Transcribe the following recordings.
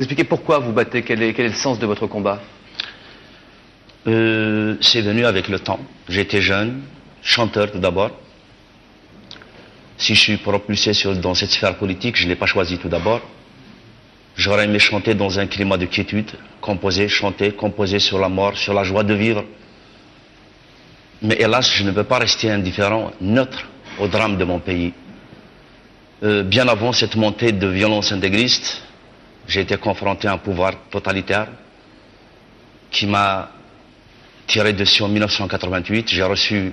Expliquez pourquoi vous battez, quel est le sens de votre combat? C'est venu avec le temps. J'étais jeune, chanteur tout d'abord. Si je suis propulsé dans cette sphère politique, je ne l'ai pas choisi tout d'abord. J'aurais aimé chanter dans un climat de quiétude, chanter, composer sur la mort, sur la joie de vivre. Mais hélas, je ne peux pas rester indifférent, neutre au drame de mon pays. Bien avant cette montée de violence intégriste, j'ai été confronté à un pouvoir totalitaire qui m'a tiré dessus en 1988. J'ai reçu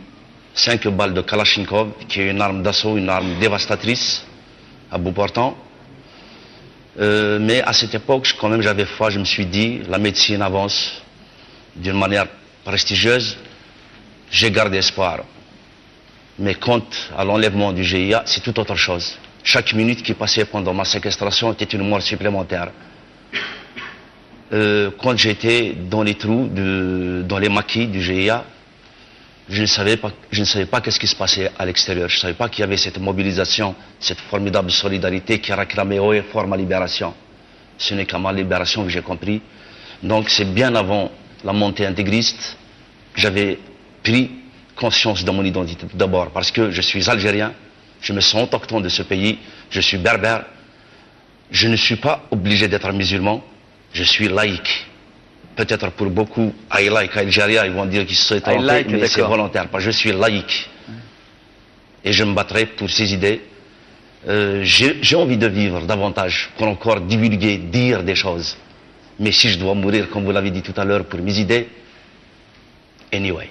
5 balles de Kalachnikov, qui est une arme d'assaut, une arme dévastatrice, à bout portant. Mais à cette époque, quand même, j'avais foi. Je me suis dit, la médecine avance d'une manière prestigieuse. J'ai gardé espoir. Mais quant à l'enlèvement du GIA, c'est tout autre chose. Chaque minute qui passait pendant ma séquestration était une mort supplémentaire. Quand j'étais dans les trous, dans les maquis du GIA, je ne savais pas qu'est-ce qui se passait à l'extérieur. Je ne savais pas qu'il y avait cette mobilisation, cette formidable solidarité qui réclamait haut et fort ma libération. Ce n'est qu'à ma libération que j'ai compris. Donc c'est bien avant la montée intégriste que j'avais pris conscience de mon identité d'abord, parce que je suis algérien, je me sens autochtone de ce pays, je suis berbère, je ne suis pas obligé d'être musulman, je suis laïque. Peut-être pour beaucoup, I like Algérie, ils vont dire qu'ils se sont trompés, mais c'est volontaire, parce que je suis laïque. Et je me battrai pour ces idées. J'ai envie de vivre davantage, pour encore divulguer, dire des choses. Mais si je dois mourir, comme vous l'avez dit tout à l'heure, pour mes idées, anyway.